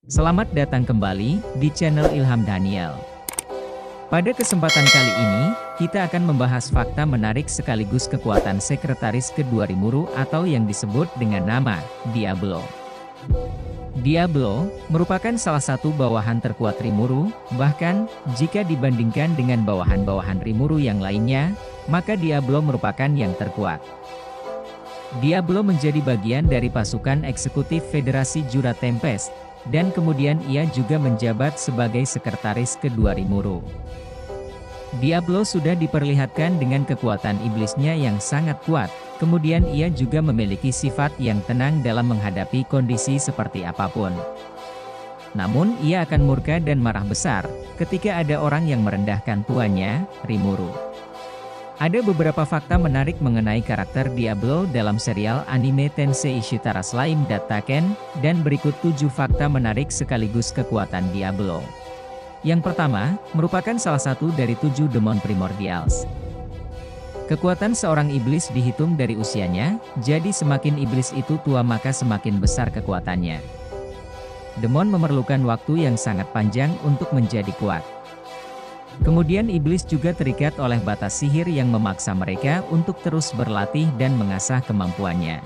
Selamat datang kembali di channel Ilham Daniel. Pada kesempatan kali ini, kita akan membahas fakta menarik sekaligus kekuatan sekretaris kedua Rimuru atau yang disebut dengan nama Diablo. Diablo merupakan salah satu bawahan terkuat Rimuru, bahkan jika dibandingkan dengan bawahan-bawahan Rimuru yang lainnya, maka Diablo merupakan yang terkuat. Diablo menjadi bagian dari pasukan eksekutif Federasi Jura Tempest, dan kemudian ia juga menjabat sebagai sekretaris kedua Rimuru. Diablo sudah diperlihatkan dengan kekuatan iblisnya yang sangat kuat, kemudian ia juga memiliki sifat yang tenang dalam menghadapi kondisi seperti apapun. Namun ia akan murka dan marah besar, ketika ada orang yang merendahkan tuannya, Rimuru. Ada beberapa fakta menarik mengenai karakter Diablo dalam serial anime Tensei Shitara Slime Dattaken, dan berikut 7 fakta menarik sekaligus kekuatan Diablo. Yang pertama, merupakan salah satu dari 7 demon primordials. Kekuatan seorang iblis dihitung dari usianya, jadi semakin iblis itu tua maka semakin besar kekuatannya. Demon memerlukan waktu yang sangat panjang untuk menjadi kuat. Kemudian iblis juga terikat oleh batas sihir yang memaksa mereka untuk terus berlatih dan mengasah kemampuannya.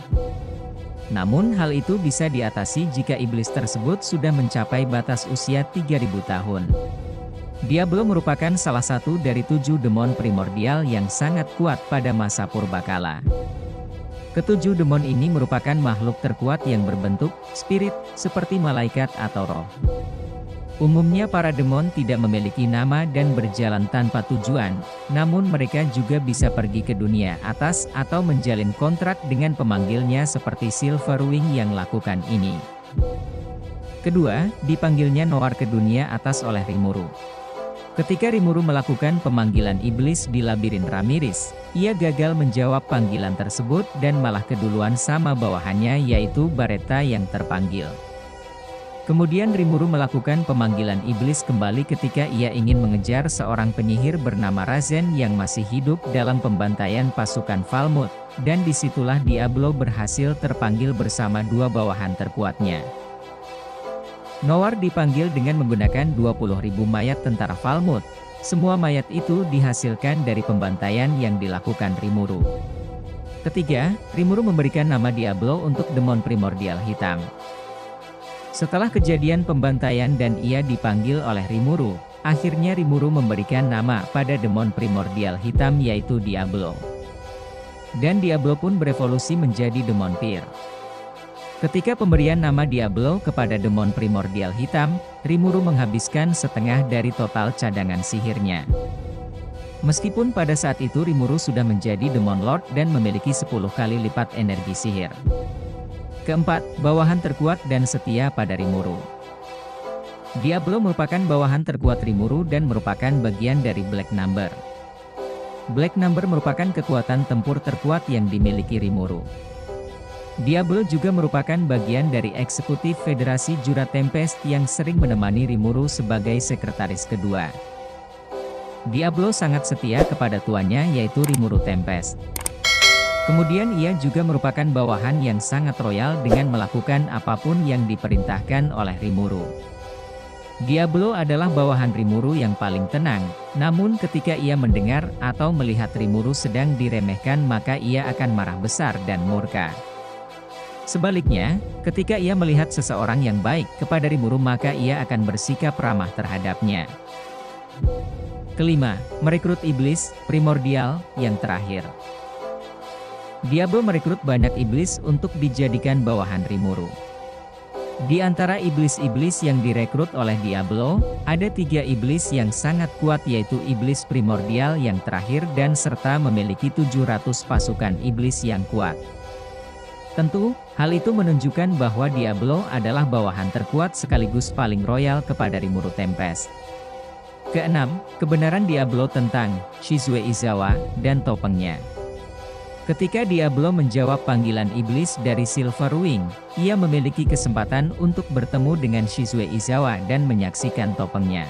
Namun hal itu bisa diatasi jika iblis tersebut sudah mencapai batas usia 3000 tahun. Diablo merupakan salah satu dari 7 demon primordial yang sangat kuat pada masa purbakala. Ketujuh demon ini merupakan makhluk terkuat yang berbentuk spirit, seperti malaikat atau roh. Umumnya para demon tidak memiliki nama dan berjalan tanpa tujuan, namun mereka juga bisa pergi ke dunia atas atau menjalin kontrak dengan pemanggilnya seperti Silverwing yang lakukan ini. Kedua, dipanggilnya Noir ke dunia atas oleh Rimuru. Ketika Rimuru melakukan pemanggilan iblis di labirin Ramiris, ia gagal menjawab panggilan tersebut dan malah keduluan sama bawahannya yaitu Baretta yang terpanggil. Kemudian Rimuru melakukan pemanggilan iblis kembali ketika ia ingin mengejar seorang penyihir bernama Razen yang masih hidup dalam pembantaian pasukan Falmouth, dan disitulah Diablo berhasil terpanggil bersama 2 bawahan terkuatnya. Noir dipanggil dengan menggunakan 20.000 mayat tentara Falmouth. Semua mayat itu dihasilkan dari pembantaian yang dilakukan Rimuru. Ketiga, Rimuru memberikan nama Diablo untuk demon primordial hitam. Setelah kejadian pembantaian dan ia dipanggil oleh Rimuru, akhirnya Rimuru memberikan nama pada demon primordial hitam yaitu Diablo. Dan Diablo pun berevolusi menjadi demon pir. Ketika pemberian nama Diablo kepada demon primordial hitam, Rimuru menghabiskan setengah dari total cadangan sihirnya. Meskipun pada saat itu Rimuru sudah menjadi demon lord dan memiliki 10 kali lipat energi sihir. Keempat, bawahan terkuat dan setia pada Rimuru. Diablo merupakan bawahan terkuat Rimuru dan merupakan bagian dari Black Number. Black Number merupakan kekuatan tempur terkuat yang dimiliki Rimuru. Diablo juga merupakan bagian dari eksekutif Federasi Jura Tempest yang sering menemani Rimuru sebagai sekretaris kedua. Diablo sangat setia kepada tuannya yaitu Rimuru Tempest. Kemudian ia juga merupakan bawahan yang sangat royal dengan melakukan apapun yang diperintahkan oleh Rimuru. Diablo adalah bawahan Rimuru yang paling tenang, namun ketika ia mendengar atau melihat Rimuru sedang diremehkan maka ia akan marah besar dan murka. Sebaliknya, ketika ia melihat seseorang yang baik kepada Rimuru maka ia akan bersikap ramah terhadapnya. Kelima, merekrut iblis primordial yang terakhir. Diablo merekrut banyak iblis untuk dijadikan bawahan Rimuru. Di antara iblis-iblis yang direkrut oleh Diablo, ada 3 iblis yang sangat kuat yaitu iblis primordial yang terakhir dan serta memiliki 700 pasukan iblis yang kuat. Tentu, hal itu menunjukkan bahwa Diablo adalah bawahan terkuat sekaligus paling royal kepada Rimuru Tempest. Keenam, kebenaran Diablo tentang Shizue Izawa dan topengnya. Ketika Diablo menjawab panggilan iblis dari Silverwing, ia memiliki kesempatan untuk bertemu dengan Shizue Izawa dan menyaksikan topengnya.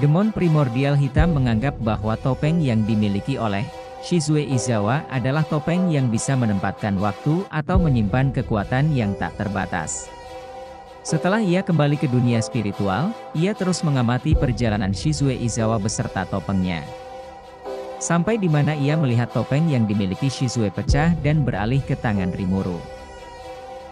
Demon primordial hitam menganggap bahwa topeng yang dimiliki oleh Shizue Izawa adalah topeng yang bisa menempatkan waktu atau menyimpan kekuatan yang tak terbatas. Setelah ia kembali ke dunia spiritual, ia terus mengamati perjalanan Shizue Izawa beserta topengnya. Sampai di mana ia melihat topeng yang dimiliki Shizue pecah dan beralih ke tangan Rimuru.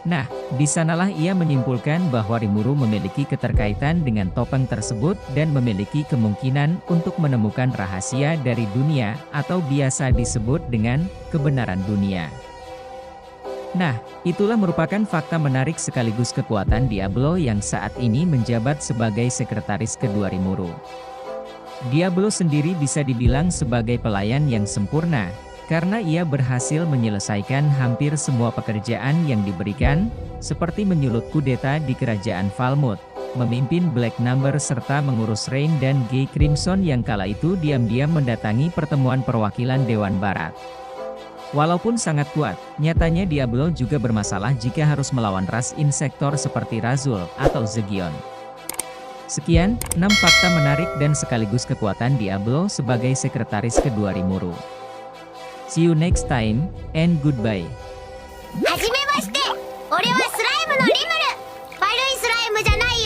Nah, di sanalah ia menyimpulkan bahwa Rimuru memiliki keterkaitan dengan topeng tersebut dan memiliki kemungkinan untuk menemukan rahasia dari dunia atau biasa disebut dengan kebenaran dunia. Nah, itulah merupakan fakta menarik sekaligus kekuatan Diablo yang saat ini menjabat sebagai sekretaris kedua Rimuru. Diablo sendiri bisa dibilang sebagai pelayan yang sempurna, karena ia berhasil menyelesaikan hampir semua pekerjaan yang diberikan, seperti menyulut kudeta di kerajaan Falmouth, memimpin Black Number serta mengurus Rain dan Gay Crimson yang kala itu diam-diam mendatangi pertemuan perwakilan Dewan Barat. Walaupun sangat kuat, nyatanya Diablo juga bermasalah jika harus melawan ras insektor seperti Razul atau Zegion. Sekian, 6 fakta menarik dan sekaligus kekuatan Diablo sebagai sekretaris kedua Rimuru. See you next time, and goodbye. はじめまして、俺はスライムのリムル。悪いスライムじゃないよ。